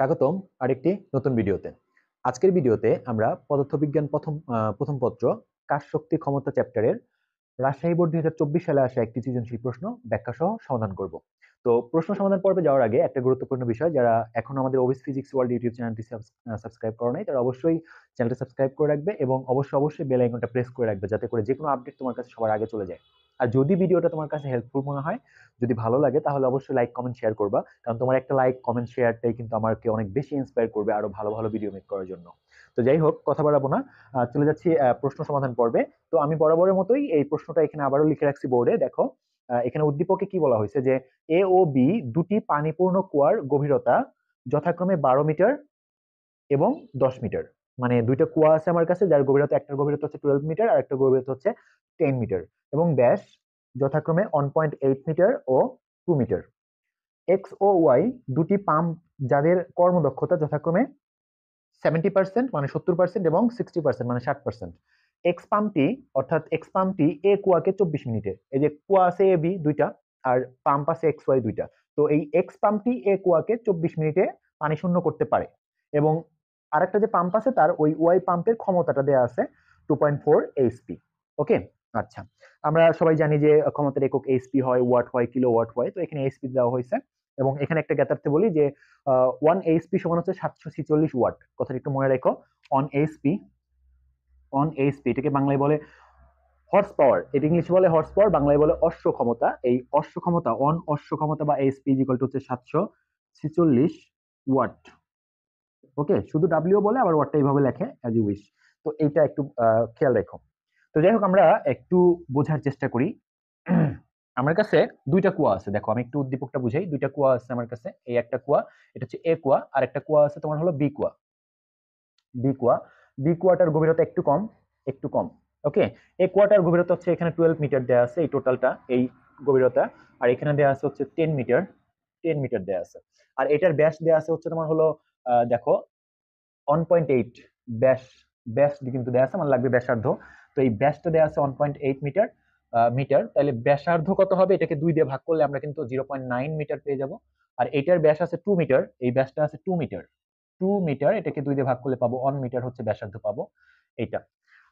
স্বাগতম আরেকটি নতুন ভিডিওতে। আজকের ভিডিওতে আমরা পদার্থবিজ্ঞান প্রথম পত্র কাজ শক্তি ক্ষমতা চ্যাপ্টারের রাজশাহী বোর্ড 2024 সালে আসা একটি সৃজনশীল প্রশ্ন ব্যাখ্যা সহ সমাধান করব। তো প্রশ্ন সমাধান পর্বে যাওয়ার আগে একটা গুরুত্বপূর্ণ বিষয়, যারা এখন আমাদের ওবিস ফিজিক্স ওয়ার্ল্ড ইউটিউব চ্যানেলটি সাবস্ক্রাইব করে নাই, তারা অবশ্যই চ্যানেলটি সাবস্ক্রাইব করে রাখবে এবং অবশ্যই বেল আইকনটা প্রেস করে রাখবে, যাতে করে যে কোনো আপডেট তোমার কাছে সবার আগে চলে যায়। আর যদি ভিডিওটা তোমার কাছে হেল্পফুল মনে হয়, যদি ভালো লাগে, তাহলে অবশ্যই লাইক কমেন্ট শেয়ার করবা, কারণ তোমার একটা লাইক কমেন্ট শেয়ারটাই কিন্তু আমাকে অনেক বেশি ইন্সপায়ার করবে আরো ভালো ভালো ভিডিও মেক করার জন্য। তো যাই হোক, কথা বাড়াবো না, চলে যাচ্ছি প্রশ্ন সমাধান পর্বে। তো আমি বরাবরের মতোই এই প্রশ্নটা এখানে আবারও লিখে রাখছি বোর্ডে। দেখো, এখানে উদ্দীপকে কি বলা হয়েছে যে এ ও বি দুটি পানিপূর্ণ কুয়ার গভীরতা যথাক্রমে 12 মিটার এবং 10 মিটার। মানে দুইটা কুয়া আছে আমার কাছে, যার গভীরতা, একটার গভীরতা হচ্ছে 12 মিটার আর একটা গভীরতা হচ্ছে 10 মিটার, এবং ব্যাস যথাক্রমে 1.8 মিটার ও 2 মিটার। এক্স ও ওয়াই দুটি পাম্প যাদের কর্মদক্ষতা যথাক্রমে 70% মানে 70% এবং 60% মানে 60%। এক্স পাম্পটি অর্থাৎ এক্স পাম্পটি এ কুয়াকে 24 মিনিটে, এই যে কুয়া আছে এ বি দুইটা আর পাম্প আছে এক্স ওয়াই দুইটা, তো এই এক্স পাম্পটি এ কুয়াকে 24 মিনিটে পানি শূন্য করতে পারে। এবং আরেকটা যে পাম্প আছে তার ওই ওয়াই পাম্পের ক্ষমতাটা দেওয়া আছে 2.4 এইচপি। ওকে, আচ্ছা, আমরা সবাই জানি যে ক্ষমতার একক এইচপি হয়, ওয়াট হয়, কিলো ওয়াট হয়, তো এখানে এইচপি দেওয়া হয়েছে। এবং এখানে একটা জ্ঞাতার্থে বলি যে 1 এইচপি সমান হচ্ছে 746 ওয়াট, কথাটা একটু মনে রেখো। অন এইচপি, এটাকে বাংলায় বলে হর্স পাওয়ার, এটা ইংলিশে বলে হর্স পাওয়ার, বাংলায় বলে অশ্ব ক্ষমতা। এই অশ্ব ক্ষমতা, অশ্ব ক্ষমতা বা এইচপি ইকুয়াল টু হচ্ছে 746 ওয়াট। ওকে, শুধু ডাব্লিউ বলে, আবার ওয়াটটা এইভাবে লেখে অ্যাজ ইউ উইশ। তো এইটা একটু খেয়াল রেখো। তো যাই হোক, আমরা একটু বোঝার চেষ্টা করি। আমার কাছে দুইটা কুয়া আছে, দেখো আমি একটু উদ্দীপকটা বুঝাই। দুইটা কুয়া আছে আমার কাছে, এই একটা কুয়া, এটা হচ্ছে এ কুয়া, আর একটা কুয়া আছে তোমার হলো বি কুয়া। বি কুয়া, বি কুয়াটার গভীরতা একটু কম, একটু কম। ওকে, এ কুয়াটার গভীরতা হচ্ছে এখানে 12 মিটার দেওয়া আছে, এই টোটালটা এই গভীরতা। আর এখানে দেওয়া আছে হচ্ছে 10 মিটার, 10 মিটার দেওয়া আছে। আর এটার ব্যাস দেওয়া আছে হচ্ছে তোমার হলো দেখো 1.8 ব্যাস, ব্যাস কিন্তু দেওয়া আছে, আমার লাগবে ব্যাসার্ধ। তো এই ব্যাসটা দেওয়া আছে 1.8 মিটার, তাহলে ব্যাসার্ধ কত হবে, এটাকে 2 দিয়ে ভাগ করলে আমরা কিন্তু 0.9 মিটার পেয়ে যাব। আর এটার ব্যাস আছে 2 মিটার, এই ব্যাসটা আছে 2 মিটার, 2 মিটার, এটাকে 2 দিয়ে ভাগ করলে পাবো 1 মিটার হচ্ছে ব্যাসার্ধ পাবো এইটা।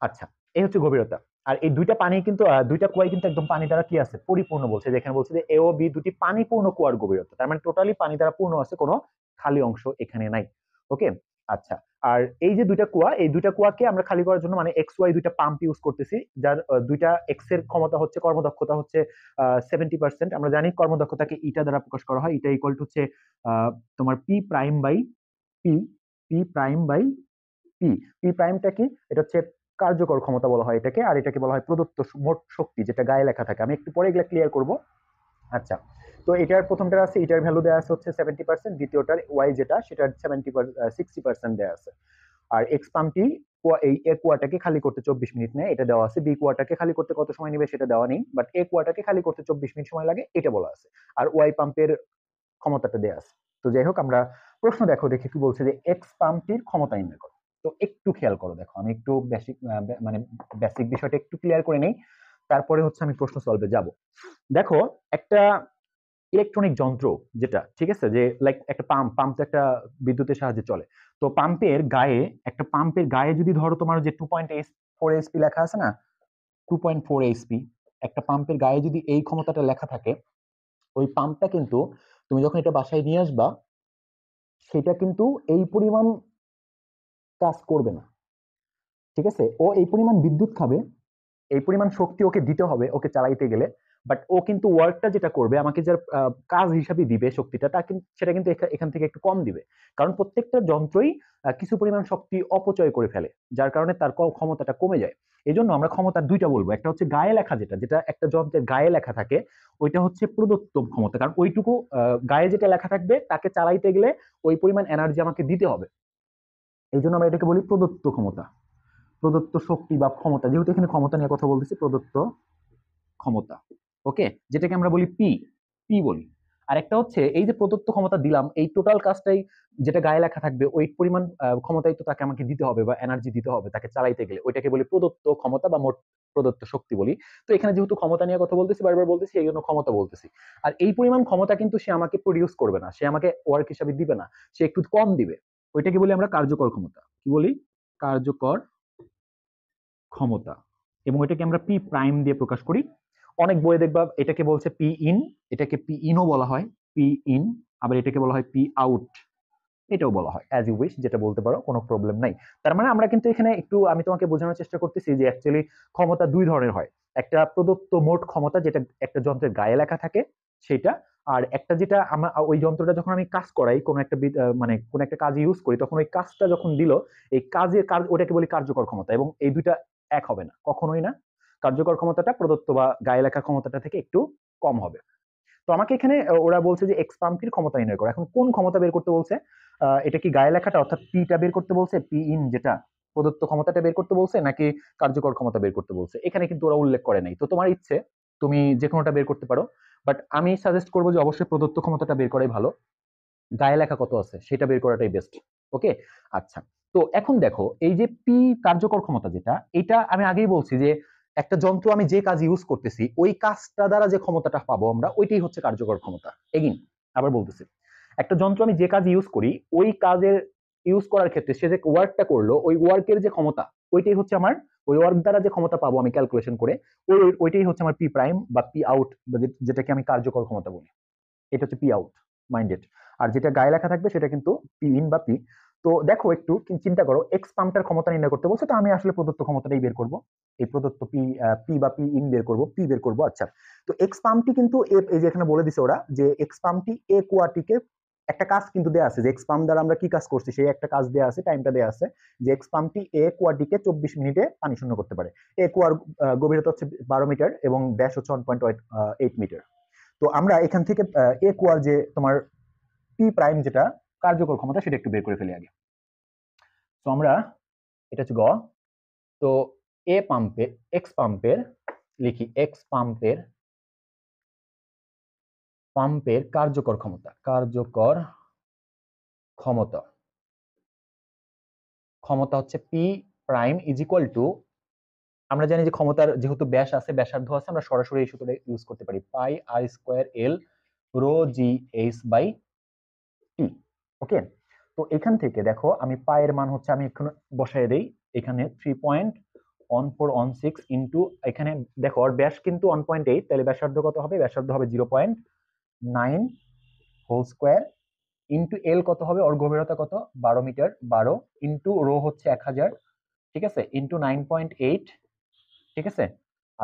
আচ্ছা, এই হচ্ছে গভীরতা। আর এই দুইটা পানি কিন্তু দুইটা কুয়াই কিন্তু একদম পানি দ্বারা কি আছে, পরিপূর্ণ বলছে। যেখানে বলছে যে এ ও বি দুটি পানিপূর্ণ কুয়ার গভীরতা, তার মানে টোটালি পানি দ্বারা পূর্ণ আছে, কোনো খালি অংশ এখানে নাই। ওকে, আচ্ছা। আর এই যে দুইটা কুয়া, এই দুইটা কুয়াকে আমরা খালি করার জন্য মানে এক্স ওয়াই দুইটা পাম্প ইউজ করতেছি, যার দুইটা এক্স এর ক্ষমতা হচ্ছে, কর্মদক্ষতা হচ্ছে 70%। আমরা জানি কর্মদক্ষতাকে ইটা দ্বারা প্রকাশ করা হয়, ইটা ইকুয়াল টু হচ্ছে তোমার P prime by P, P prime by P. P প্রাইমটা কি, এটা হচ্ছে কার্যকর ক্ষমতা বলা হয় এটাকে, আর এটাকে বলা হয় প্রদত্ত মোট শক্তি, যেটা গায়ে লেখা থাকে। আমি একটু পরে এগুলা ক্লিয়ার করব। আচ্ছা, তো এটার প্রথমটার আছে, এটার ভ্যালু দেওয়া আছে হচ্ছে 70%, দ্বিতীয়টার ওয়াই যেটা, সেটার 60% দেওয়া আছে। আর এক্স পাম্পটি এই এ কুয়াটাকে খালি করতে 24 মিনিট নেয়, এটা দেওয়া আছে। বি কুয়াটাকে খালি করতে কত সময় নেবে সেটা দেওয়া নেই, বাট এ কুয়াটাকে খালি করতে 24 মিনিট সময় লাগে, এটা বলা আছে। আর ওয়াই পাম্পের ক্ষমতাটা দেওয়া আছে। তো যাই হোক, আমরা প্রশ্ন দেখো, দেখে কি বলছে যে এক্স পাম্পটির ক্ষমতা নির্ণয় করো। তো একটু খেয়াল করো, দেখো আমি একটু বেসিক মানে বেসিক বিষয়টা একটু ক্লিয়ার করে নেই, তারপরে হচ্ছে আমি প্রশ্ন সলভে যাব। দেখো, একটা ইলেকট্রনিক যন্ত্র যেটা, ঠিক আছে, যে লাইক একটা পাম্প, পাম্প তো একটা বিদ্যুতের সাহায্যে চলে। তো পাম্পের গায়ে, একটা পাম্পের গায়ে যদি ধরো তোমার যে 2.4 এইচপি লেখা আছে না, 2.4 এইচপি, একটা পাম্পের গায়ে যদি এই ক্ষমতাটা লেখা থাকে, ওই পাম্পটা কিন্তু তুমি যখন এটা বাসায় নিয়ে আসবা, সেটা কিন্তু এই পরিমাণ কাজ করবে না। ঠিক আছে, ও এই পরিমাণ বিদ্যুৎ খাবে, এই পরিমাণ শক্তি ওকে দিতে হবে ওকে চালাইতে গেলে, বাট ও কিন্তু ওয়ার্কটা যেটা করবে, আমাকে যার কাজ হিসাবে দিবে শক্তিটা, তা কিন্তু সেটা কিন্তু এখান থেকে একটু কম দিবে। কারণ প্রত্যেকটা যন্ত্রই কিছু পরিমাণ শক্তি অপচয় করে ফেলে, যার কারণে তার ক্ষমতাটা কমে যায়। এই জন্য আমরা ক্ষমতার দুইটা বলবো, একটা হচ্ছে গায়ে লেখা, যেটা যেটা একটা যন্ত্রের গায়ে লেখা থাকে, ওইটা হচ্ছে প্রদত্ত ক্ষমতা, কারণ ওইটুকু গায়ে যেটা লেখা থাকবে তাকে চালাইতে গেলে ওই পরিমাণ এনার্জি আমাকে দিতে হবে। এই জন্য আমরা এটাকে বলি প্রদত্ত ক্ষমতা, প্রদত্ত শক্তি বা ক্ষমতা, যেহেতু এখানে ক্ষমতা নিয়ে কথা বলতেছি, প্রদত্ত ক্ষমতা। ওকে, যেটাকে আমরা বলি পি, পি বলি। আর একটা হচ্ছে এই যে প্রদত্ত ক্ষমতা দিলাম, এই টোটাল কাজটাই যেটা গায়ে লেখা থাকবে ওই পরিমাণ ক্ষমতাই তো তাকে আমাকে দিতে হবে বা এনার্জি দিতে হবে তাকে চালাইতে গেলে, ওইটাকে বলি প্রদত্ত ক্ষমতা বা মোট প্রদত্ত শক্তি বলি। তো এখানে যেহেতু ক্ষমতা নিয়ে কথা বলতেছি, বারবার বলতেছি, এই জন্য ক্ষমতা বলতেছি। আর এই পরিমাণ ক্ষমতা কিন্তু সে আমাকে প্রডিউস করবে না, সে আমাকে ওয়ার্ক হিসাবে দিবে না, সে একটু কম দিবে। ওইটাকে বলি আমরা কার্যকর ক্ষমতা। কি বলি? কার্যকর ক্ষমতা। এবং এটাকে আমরা পি প্রাইম দিয়ে প্রকাশ করি। অনেক বইয়ে দেখবা এটাকে বলছে পি ইন, এটাকে পি ইনও বলা হয়, পি ইন। আবার এটাকে বলা হয় পি আউট, এটাও বলা হয়, অ্যাজ ইউ উইশ, যেটা বলতে পারো, কোনো প্রবলেম নাই। তার মানে আমরা কিন্তু এখানে একটু, আমি তোমাকে বোঝানোর চেষ্টা করতেছি যে অ্যাকচুয়ালি ক্ষমতা দুই ধরনের হয়। একটা প্রদত্ত মোট ক্ষমতা যেটা একটা যন্ত্রের গায়ে লেখা থাকে সেটা, আর একটা যেটা আমার ওই যন্ত্রটা যখন আমি কাজ করাই, কোনো একটা মানে কোনো একটা কাজে ইউজ করি, তখন ওই কাজটা যখন দিল, এই কাজের কাজ ওটাকে বলি কার্যকর ক্ষমতা। এবং এই দুইটা এক হবে না, কখনোই না। কার্যকর ক্ষমতাটা প্রদত্ত বা গায়ে লেখা ক্ষমতাটা থেকে একটু কম হবে। তো আমাকে এখানে ওরা বলছে যে এক্স পাম্পটির ক্ষমতা নির্ণয় করো। এখন কোন ক্ষমতা বের করতে বলছে? এটা কি গায়ে লেখাটা অর্থাৎ পিটা বের করতে বলছে, পি ইন যেটা প্রদত্ত ক্ষমতাটা বের করতে বলছে, নাকি কার্যকর ক্ষমতা বের করতে বলছে? এখানে কিন্তু ওরা উল্লেখ করে নাই। তো তোমার ইচ্ছে, তুমি যে কোনোটা বের করতে পারো, বাট আমি সাজেস্ট করবো যে অবশ্যই প্রদত্ত ক্ষমতাটা বের করাই ভালো। গায়ে লেখা কত আছে সেটা বের করাটাই বেস্ট। ওকে, আচ্ছা। তো এখন দেখো এই যে পি কার্যকর ক্ষমতা যেটা, এটা আমি আগেই বলছি যে একটা যন্ত্র আমি যে কাজ ইউজ করতেছি ওই কাজটা দ্বারা যে ক্ষমতাটা পাবো আমরা, ওইটাই হচ্ছে কার্যকর ক্ষমতা। এগিন আবার বলতেছি, একটা যন্ত্র আমি যে কাজ ইউজ করি ওই কাজের ইউজ করার ক্ষেত্রে সে যে ওয়ার্কটা করলো ওই ওয়ার্কের যে ক্ষমতা, ওইটাই হচ্ছে আমার, ওই ওয়ার্ক দ্বারা যে ক্ষমতা পাবো আমি ক্যালকুলেশন করে, ওইটাই হচ্ছে আমার পি প্রাইম বা পি আউট, যেটাকে আমি কার্যকর ক্ষমতা বলি। এটা হচ্ছে পি আউট, মাইন্ডেড। আর যেটা গায়ে লেখা থাকবে সেটা কিন্তু পি ইন বা পি। তো দেখো একটু চিন্তা করো, এক্স পাম্পটার ক্ষমতা নির্ণয় করতে বলছে, তো আমি আসলে প্রদত্ত ক্ষমতাটাই বের করব। এই প্রদত্ত পি, পি বা পি ইন বের করব, পি বের করব। আচ্ছা, তো এক্স পাম্পটি কিন্তু এই যে এখানে বলে দিছে ওরা যে এক্স পাম্পটি এ কোয়াটিকে একটা কাজ কিন্তু দেয়া আছে, যে এক্স পাম্প দ্বারা আমরা কি কাজ করছি সেই একটা কাজ দেয়া আছে, টাইমটা দেয়া আছে, যে এক্স পাম্পটি এ কোয়াটিকে 24 মিনিটে পানি শূন্য করতে পারে। এ কুয়ার গভীরতা হচ্ছে 12 মিটার এবং ব্যাস হচ্ছে 1.8 মিটার। তো আমরা এখান থেকে এ কুয়ার যে তোমার পি প্রাইম যেটা কার্যকর ক্ষমতা সেটা একটু বের করে ফেলি আগে। তো আমরা, এটা হচ্ছে গ। তো এ পাম্পের, এক্স পাম্পের, লিখি এক্স পাম্পের, পাম্পের কার্যকর ক্ষমতা, কার্যকর ক্ষমতা, ক্ষমতা হচ্ছে P prime is equal two, আমরা জানি যে ক্ষমতার যেহেতু ব্যাস আছে, ব্যাসার্ধ আছে, আমরা সরাসরি এই সূত্রটা ইউজ করতে পারি, pi r square l rho g h by t. Okay, তো এখান থেকে দেখো আমি পায়ের মান হচ্ছে, আমি এখানে বসায় দেই, এখানে 3.1416 ইন্টু, এখানে দেখো আর ব্যাস কিন্তু 1.8, তাহলে ব্যাসার্ধ কত হবে? ব্যাসার্ধ হবে 0.9 হোল স্কোয়ার ইন্টু এল কত হবে? ওর গভীরতা কত? 12 মিটার, 12 ইন্টু রো হচ্ছে 1000, ঠিক আছে, ইন্টু 9.8, ঠিক আছে।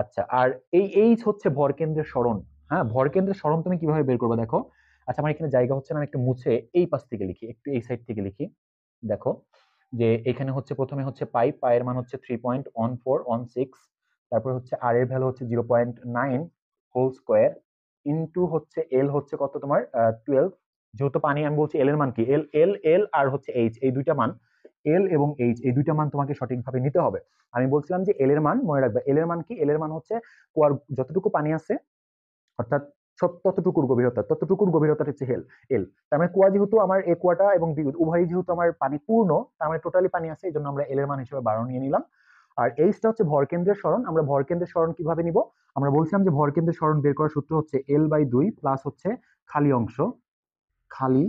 আচ্ছা, আর এই এইচ হচ্ছে ভরকেন্দ্রের সরণ। হ্যাঁ, ভরকেন্দ্রের সরণ তুমি কিভাবে বের করবে দেখো। আচ্ছা, আমার এখানে জায়গা হচ্ছে না, আমি একটু মুছে এই পাশ থেকে লিখি, একটু এই সাইড থেকে লিখি। দেখো যে এখানে হচ্ছে প্রথমে হচ্ছে পাই, পায়ের মান হচ্ছে 3.1416, তারপর হচ্ছে আর এর ভ্যালু হচ্ছে 0.9 হোল স্কোয়ার ইন্টু হচ্ছে এল হচ্ছে কত তোমার 12। যেহেতু পানি, আমি বলছি এল এর মান কি, এল এল এল আর হচ্ছে এইচ, এই দুইটা মান, এল এবং এইচ এই দুইটা মান তোমাকে সঠিকভাবে নিতে হবে। আমি বলছিলাম যে এল এর মান মনে রাখবে, এল এর মান কি, এল এর মান হচ্ছে কুয়ার যতটুকু পানি আছে, অর্থাৎ ততটুকুর গভীরতা, ততটুকুর গভীরতা হচ্ছে হেল এল। তার মানে কুয়া যেহেতু আমার, এ কুয়াটা এবং উভয়ই যেহেতু আমার পানি পূর্ণ, তার মানে টোটালি পানি আছে, এই জন্য আমরা এল এর মান হিসেবে 12 নিয়ে নিলাম। আর এইচটা হচ্ছে ভরকেন্দ্রের সরণ। আমরা ভরকেন্দ্রের সরণ কিভাবে নিব? আমরা বলছিলাম যে ভরকেন্দ্রের সরণ বের করার সূত্র হচ্ছে এল বাই 2 প্লাস হচ্ছে খালি অংশ, খালি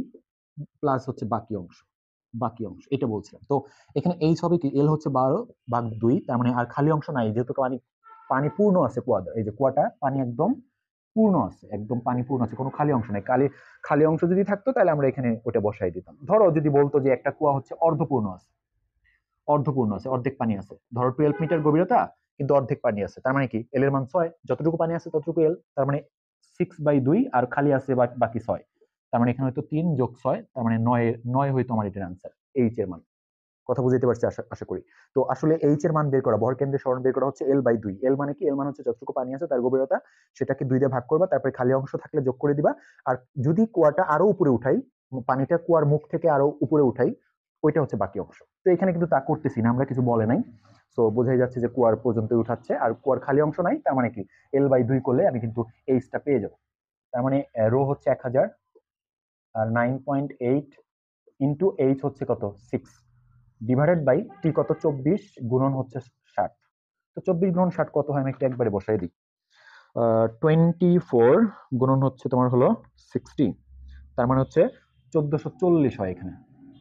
প্লাস হচ্ছে বাকি অংশ, বাকি অংশ, এটা বলছিলাম। তো এখানে এইচ হবে কি, এল হচ্ছে 12/2, তার মানে আর খালি অংশ নাই, যেহেতু পানি, পানি পূর্ণ আছে কুয়াটা, এই যে কুয়াটা পানি একদম পূর্ণ আছে, একদম পানি পূর্ণ আছে, কোনো খালি অংশ নাই। খালি খালি অংশ যদি থাকতো তাহলে আমরা এখানে ওটা বসাই দিতাম। ধরো যদি বলতো যে একটা কুয়া হচ্ছে অর্ধপূর্ণ আছে, অর্ধপূর্ণ আছে, অর্ধেক পানি আছে, ধরো 12 মিটার গভীরতা কিন্তু অর্ধেক পানি আছে, তার মানে কি এল এর মান 6, যতটুকু পানি আছে ততটুকু এল, তার মানে 6/2 আর খালি আছে বাকি 6, তার মানে এখানে হয়তো 3 যোগ 6, তার মানে 9, 9 হয়তো আমার এটার আনসার, এইচ এর মান। কথা বুঝতে পারছি আশা আশা করি। তো আসলে এইচ এর মান বের করা, ভরকেন্দ্রের সরণ বের করা হচ্ছে এল বাই 2। এল মানে কি, এল মানে হচ্ছে যতটুকু পানি আছে তার গভীরতা, সেটাকে 2 দিয়ে ভাগ করবা, তারপরে খালি অংশ থাকলে যোগ করে দিবা। আর যদি কুয়াটা আরো উপরে উঠাই, পানিটা কুয়ার মুখ থেকে আরো উপরে উঠাই, ওইটা হচ্ছে বাকি অংশ। তো এখানে কিন্তু তা করতেছি না আমরা, কিছু বলে নাই। সো বোঝাই যাচ্ছে যে কুয়ার পর্যন্ত উঠাচ্ছে, আর কুয়ার খালি অংশ নাই, তার মানে কি এল বাই 2 করলে আমি কিন্তু এইচটা পেয়ে যাবো। তার মানে রো হচ্ছে 1000 আর 9.8 ইন্টু এইচ হচ্ছে কত 6 ডিভাইডেড বাই টি কত 24 গুণন হচ্ছে 60। তো 24 গুণন 60 কত হয় আমি একটু একবারে বসাই দিই। 24 গুণন হচ্ছে তোমার হলো 60, তার মানে হচ্ছে 1440 হয় এখানে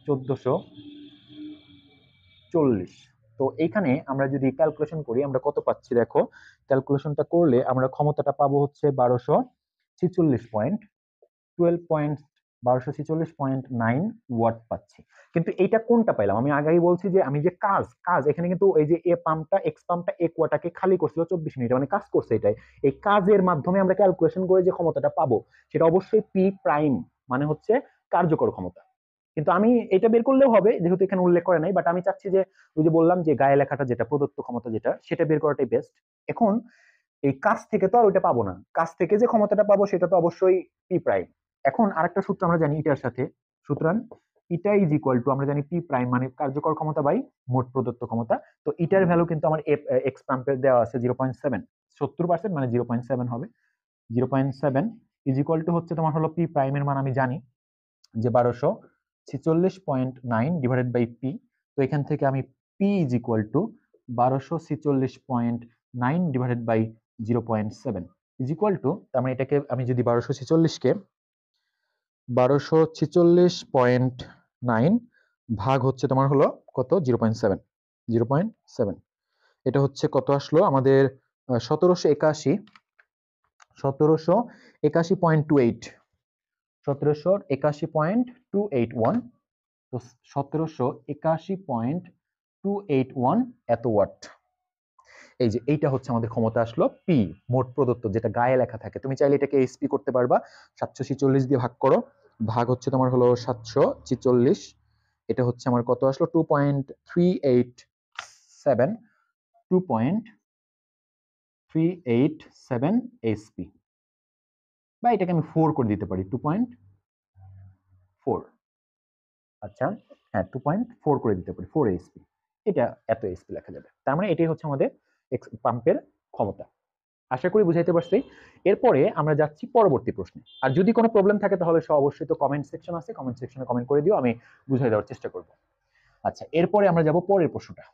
1440। তো এইখানে আমরা যদি ক্যালকুলেশন করি আমরা কত পাচ্ছি দেখো, ক্যালকুলেশনটা করলে আমরা ক্ষমতাটা পাবো হচ্ছে 1246.9 ওয়াট পাচ্ছি। কিন্তু এইটা কোনটা পাইলাম, আমি আগেই বলছি যে আমি যে কাজ কাজ এখানে কিন্তু এই যে এ পাম্পটা এক্স পাম্পটা এ কুয়াটাকে খালি করছিল 24 মিনিট, মানে কাজ করছে এটাই। এই কাজের মাধ্যমে আমরা ক্যালকুলেশন করে যে ক্ষমতাটা পাবো সেটা অবশ্যই পি প্রাইম, মানে হচ্ছে কার্যকর ক্ষমতা। কিন্তু আমি এটা বের করলেও হবে যেহেতু এখানে উল্লেখ করে নাই, বাট আমি চাচ্ছি যে ওই যে বললাম যে গায়ে লেখাটা যেটা প্রদত্ত ক্ষমতা যেটা সেটা বের করাটাই বেস্ট। এখন এই কাজ থেকে তো আর ওইটা পাবো না, কাজ থেকে যে ক্ষমতাটা পাবো সেটা তো অবশ্যই পি প্রাইম। এখন আরেকটা সূত্র আমরা জানি এটার সাথে, সুতরাং ইটা ইজ ইকুয়াল টু আমরা জানি পি প্রাইম মানে কার্যকর ক্ষমতা বাই মোট প্রদত্ত ক্ষমতা। তো ইটার ভ্যালু কিন্তু আমার এক্স পাম্পের দেওয়া আছে 0.7, 70% মানে 0.7 হবে। 0.7 ইজ ইকুয়াল টু হচ্ছে তোমার হলো পি প্রাইমের মান আমি জানি যে 1246.9 ডিভাইডেড বাই পি। তো এখান থেকে আমি p is equal to 1246.9 divided by 0.7 is equal to, তার মানে এটাকে আমি যদি 1246কে 1246.9 ভাগ হচ্ছে তোমার হলো কত 0.7, 0.7 এটা হচ্ছে কত আসলো আমাদের 1781, 1781.28, 1781.281। তো 1781.281 এত ওয়াট। এই যে এইটা হচ্ছে আমাদের ক্ষমতা আসলো পি মোট প্রদত্ত, যেটা গায়ে লেখা থাকে। তুমি চাইলে এটাকে এসপি করতে পারবা, 746 দিয়ে ভাগ করো, ভাগ হচ্ছে তোমার হলো 746, এটা হচ্ছে আমার কত আসলো 2.387, 2.387 এসপি, বা এটাকে আমি 4 করে দিতে পারি 2.4। আচ্ছা হ্যাঁ 2.4 করে দিতে পারি 4 এসপি, এটা এত এসপি লেখা যাবে। তার মানে এটাই হচ্ছে আমাদের পাম্পের ক্ষমতা। আশা করি বুঝাইতে পারছি। এরপরে আমরা যাচ্ছি পরবর্তী প্রশ্নে। আর যদি কোনো প্রবলেম থাকে তাহলে অবশ্যই তো কমেন্ট সেকশন আছে, কমেন্ট সেকশনে কমেন্ট করে দিও, আমি বুঝাই দেওয়ার চেষ্টা করব। আচ্ছা এরপরে আমরা যাব পরের প্রশ্নটা।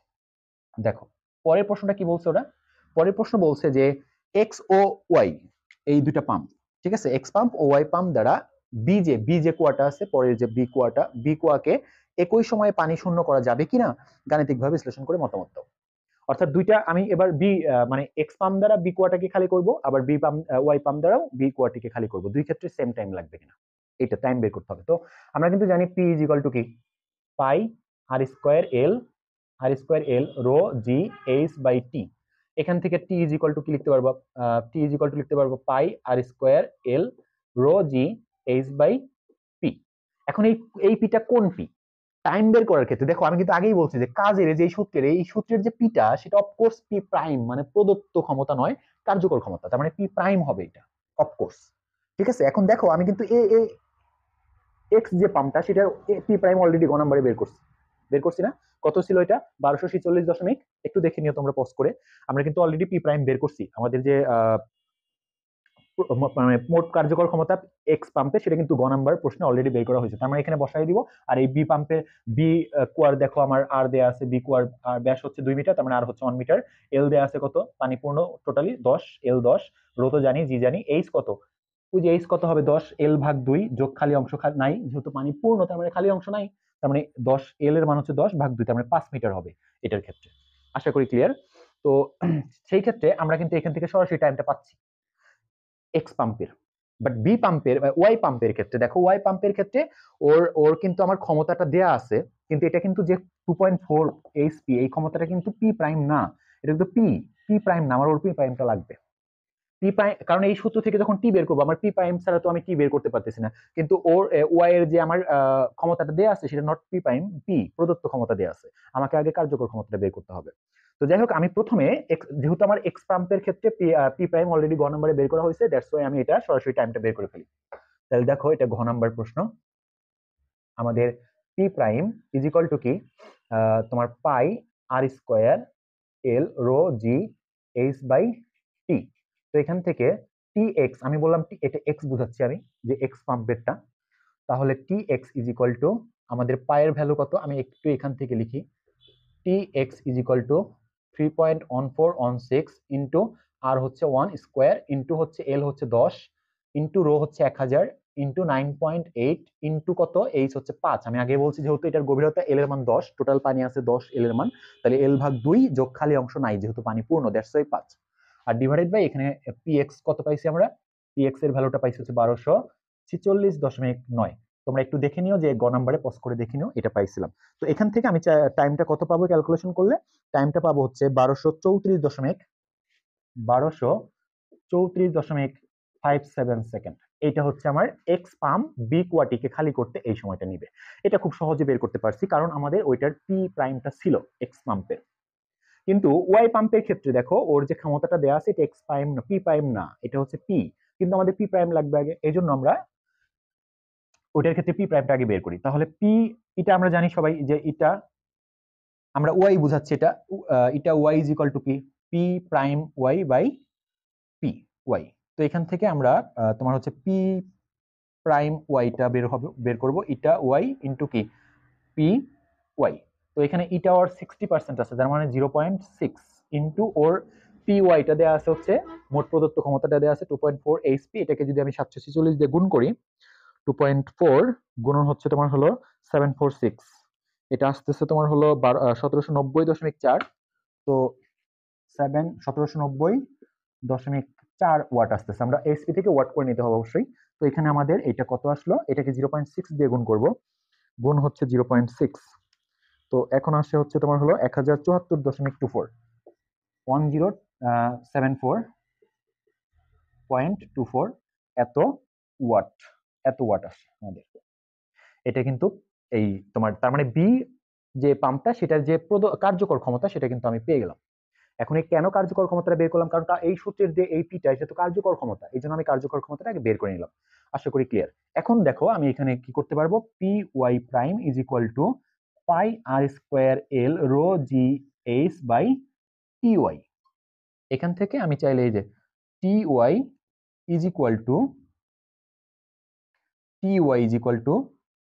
দেখো পরের প্রশ্নটা কি বলছে ওরা, পরের প্রশ্ন বলছে যে এক্স ও ওয়াই এই দুইটা পাম্প, ঠিক আছে, এক্স পাম্প ও ওয়াই পাম্প দ্বারা বি যে কুয়াটা আছে পরের যে বি কুয়াকে একই সময়ে পানি শূন্য করা যাবে কিনা গাণিতিকভাবে বিশ্লেষণ করে মতামত দাও। অর্থাৎ দুইটা আমি এবার বি মানে এক্স পাম্প দ্বারা বি কুয়াটাকে খালি করব, আবার বি পাম্প ওয়াই পাম্প দ্বারাও বি কুয়াটিকে খালি করব, দুই ক্ষেত্রে সেম টাইম লাগবে কিনা এটা টাইম বের করতে হবে। তো আমরা কিন্তু জানি পি ইজ ইকুয়াল টু কি pi r square l rho g h by t. এখান থেকে টি ইজ ইকুয়াল টু কি লিখতে পারবো, টি ইজ ইকুয়াল টু লিখতে পারবো pi r square l rho g h by p. এখন এই পিটা কোন পি টাইম বের করার ক্ষেত্রে দেখো আমি কিন্তু আগেই বলছি যে কাজের যে সূত্রের যে পিটা সেটা অফকোর্স পি প্রাইম মানে প্রদত্ত ক্ষমতা নয় কার্যকর ক্ষমতা, তার মানে পি প্রাইম হবে এটা অফকোর্স। ঠিক আছে এখন দেখো আমি কিন্তু এ এক্স যে পাম্পটা সেটা পি প্রাইম অলরেডি গ নাম্বারে বের করছি না, কত ছিল এটা 1246 একটু দেখে নিও তোমরা পজ করে। আমরা কিন্তু অলরেডি পি প্রাইম বের করছি, আমাদের যে মানে মোট কার্যকর ক্ষমতা এক্স পাম্পে সেটা কিন্তু গ নাম্বার প্রশ্নে অলরেডি বের করা হয়েছে, তার মানে এখানে বসাই দিব। আর এই বি পাম্পে বি কুয়ার দেখো আমার আর দেয়া আছে, বি কুয়ার ব্যাস হচ্ছে 2 মিটার, তার মানে আর হচ্ছে 1 মিটার। এল দেয়া আছে কত, পানি পূর্ণ টোটালি 10, এল 10, রো তো জানি, জি জানি, এইচ কত, ওই যে এইচ কত হবে 10 এল ভাগ 2, যোগ খালি অংশ নাই যেহেতু পানি পূর্ণ তার মানে খালি অংশ নাই, তার মানে 10 এল এর মান হচ্ছে 10 ভাগ 2, তার মানে 5 মিটার হবে এটার ক্ষেত্রে। আশা করি ক্লিয়ার। তো সেই ক্ষেত্রে আমরা কিন্তু এখান থেকে সরাসরি টাইমটা পাচ্ছি এক্স পাম্পের। বাট বি পাম্পের ওয়াই পাম্পের ক্ষেত্রে দেখো, ওয়াই পাম্পের ক্ষেত্রে ওর কিন্তু আমার ক্ষমতাটা দেয়া আছে, কিন্তু এটা কিন্তু যে 2.4 এইচপি এই ক্ষমতাটা কিন্তু পি প্রাইম না, এটা কিন্তু পি প্রাইম না, আমার ওর পি প্রাইমটা লাগবে। পি প্রাইম কারণ এই সূত্র থেকে যখন টি বের করবো আমার পি প্রাইম ছাড়া তো আমি টি বের করতে পারতেছি না, কিন্তু ওর ওয়াই এর যে আমার ক্ষমতাটা দেয়া আছে সেটা নট পি প্রাইম, পি প্রদত্ত ক্ষমতা দেয়া আছে, আমাকে আগে কার্যকর ক্ষমতাটা বের করতে হবে। তো যাই হোক আমি প্রথমে যেহেতু আমার এক্স পাম্পের ক্ষেত্রে পি প্রাইম অলরেডি গ নম্বরে বের করা হয়েছে, দ্যাটস ওয়াই আমি এটা সরাসরি টাইমটা বের করে ফেলি। তাহলে দেখো এটা ঘ নাম্বার প্রশ্ন, আমাদের P prime is equal to কি তোমার pi r square l rho g h by t. তো এখান থেকে টি এক্স, আমি বললাম এটা এক্স বুঝাচ্ছি আমি, যে এক্স পাম্পেরটা, তাহলে T X is equal to আমাদের পায়ের ভ্যালু কত, আমি একটু এখান থেকে লিখি, T X is equal to 3.1416 into r হচ্ছে 1 স্কোয়ার ইন্টু হচ্ছে এল হচ্ছে 10 ইন্টু রো হচ্ছে 1000 ইন্টু 9.8 ইন্টু কত, এইচ হচ্ছে 5। আমি আগে বলছি যেহেতু এটার গভীরতা এল এর মান 10, টোটাল পানি আছে 10 এল এর মান, তাহলে এল ভাগ 2 যোগ খালি অংশ নাই যেহেতু পানি পূর্ণ, দ্যাটস ওয়াই 5। আর ডিভাইডেড বাই এখানে পি এক্স কত পাইছি আমরা, পি এক্স এর ভ্যালুটা পাইছি হচ্ছে 1246.9। তোমরা একটু দেখে নিও যে গ নাম্বারে পজ করে দেখে নিও, এটা পাইছিলাম। তো এখান থেকে আমি টাইমটা কত পাবো ক্যালকুলেশন করলে, টাইমটা পাবো হচ্ছে 1234.57 সেকেন্ড। এটা হচ্ছে আমার এক্স পাম্প বি কুয়াটিকে খালি করতে এই সময়টা নিবে। এটা খুব সহজে বের করতে পারছি কারণ আমাদের ওইটার পি প্রাইমটা ছিল এক্স পাম্পের। কিন্তু ওয়াই পাম্পের ক্ষেত্রে দেখো ওর যে ক্ষমতাটা দেওয়া আছে এটা এক্স প্রাইম না, পি প্রাইম না, এটা হচ্ছে পি, কিন্তু আমাদের পি প্রাইম লাগবে আগে, এই জন্য আমরা ওটার ক্ষেত্রে পি প্রাইমটা আগে বের করি। তাহলে পি, এটা আমরা জানি সবাই যে এটা আমরা ওয়াই বুঝাচ্ছি, এটা y is equal to p, P prime y by p y. তো এখান থেকে আমরা তোমার হচ্ছে পি প্রাইম ওয়াইটা বের করবো, ইটা ওয়াই ইন্টু কি পি ওয়াই। তো এখানে ইটা ওর 60% আছে, যার মানে 0.6 ইন্টু ওর পি ওয়াইটা দেওয়া আছে হচ্ছে, মোট প্রদত্ত ক্ষমতাটা দেওয়া আছে 2.4 এইচপি। এটাকে যদি আমি 746 দিয়ে গুণ করি, 2.4 গুণন হচ্ছে তোমার হলো 746, এটা আসতেছে তোমার হলো 1790.4। তো 1790.4 ওয়াট আসতেছে, আমরা এইচপি থেকে ওয়াট করে নিতে হবে অবশ্যই। তো এখানে আমাদের এটা কত আসলো, এটাকে 0.6 দিয়ে গুণ করব, গুণ হচ্ছে 0.6, তো এখন আসে হচ্ছে তোমার হলো 1074.24, 1074.24 এত ওয়াট, এত ওয়াট আসে আমাদের। এটা কিন্তু এই তোমার তার মানে বি যে পাম্পটা সেটার যে কার্যকর ক্ষমতা সেটা কিন্তু আমি পেয়ে গেলাম। এখন এই কেন কার্যকর ক্ষমতাটা বের করলাম, কারণ এই সূত্রের যে এই পিটা এটা তো কার্যকর ক্ষমতা, এই জন্য আমি কার্যকর ক্ষমতাটা আগে বের করে নিলাম। আশা করি ক্লিয়ার। এখন দেখো আমি এখানে কি করতে পারবো, p y prime is equal to pi r square l rho g h by t y. এখান থেকে আমি চাইলে এই যে t y is equal to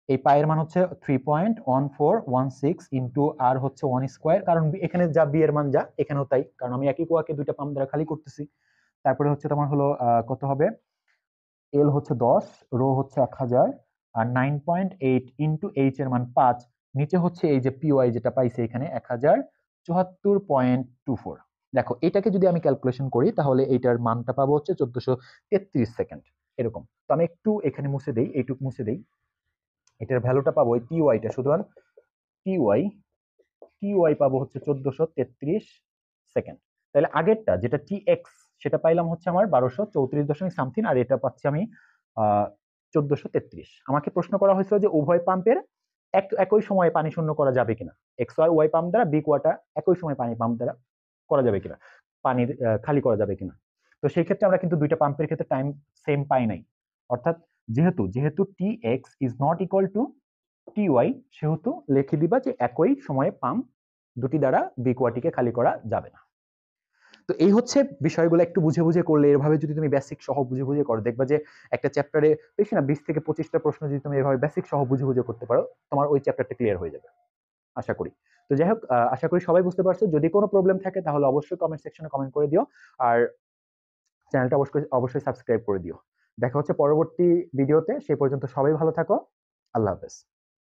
এই পায়ের মান হচ্ছে 3.1416 ইন্টু আর হচ্ছে 1 স্কোয়ার, কারণ এখানে যা বি এর মান যা এখানেও তাই, কারণ আমি একই কুয়াকে দুইটা পাম্প দ্বারা খালি করতেছি। তারপরে হচ্ছে তোমার হলো কত হবে, এল হচ্ছে 10, রো হচ্ছে 1000, আর 9.8 ইন্টু এইচ এর মান 5, নিচে হচ্ছে এই যে পিওয়াই যেটা পাইছে এখানে 1074.24। দেখো এটাকে যদি আমি ক্যালকুলেশন করি তাহলে এইটার মানটা পাবো হচ্ছে 1433 সেকেন্ড এরকম। তো আমি একটু এখানে মুছে দেই, এইটুক মুছে দেই, এটার ভ্যালুটা পাবো ওই পিওয়াইটা, সুতরাং পিওয়াই পাবো হচ্ছে 1433 সেকেন্ড। তাহলে আগেরটা যেটা টি এক্স সেটা পাইলাম হচ্ছে আমার 1234 আর এটা পাচ্ছি আমি 1433। আমাকে প্রশ্ন করা হয়েছিল যে উভয় পাম্পের একই সময়ে পানি শূন্য করা যাবে কিনা, এক্স আর ওয়াই পাম্প দ্বারা বি কোয়াটা একই সময় পানি পাম্প দ্বারা করা যাবে কিনা, পানি খালি করা যাবে কিনা। তো সেই ক্ষেত্রে আমরা কিন্তু দুইটা পাম্পের ক্ষেত্রে টাইম সেম পাই নাই, অর্থাৎ যেহেতু T X is not equal to T Y, সেহেতু লিখে দিবা যে একই সময়ে পাম্প দুটি দ্বারা বি কোয়াটিকে খালি করা যাবে না। তো এই হচ্ছে বিষয়গুলো একটু বুঝে বুঝে করলে, এভাবে যদি তুমি বেসিক সহ বুঝে বুঝে করো দেখবা যে একটা চ্যাপ্টারে বেশি না 20 থেকে 25টা প্রশ্ন যদি তুমি এভাবে বেসিক সহ বুঝে বুঝে করতে পারো, তোমার ওই চ্যাপ্টারটা ক্লিয়ার হয়ে যাবে আশা করি। তো যাই হোক, আশা করি সবাই বুঝতে পারছো। যদি কোনো প্রবলেম থাকে তাহলে অবশ্যই কমেন্ট সেকশনে কমেন্ট করে দিও, আর চ্যানেলটা অবশ্যই সাবস্ক্রাইব করে দিও। দেখা হচ্ছে পরবর্তী ভিডিওতে, সে পর্যন্ত সবাই ভালো থাকো, আল্লাহ হাফেজ।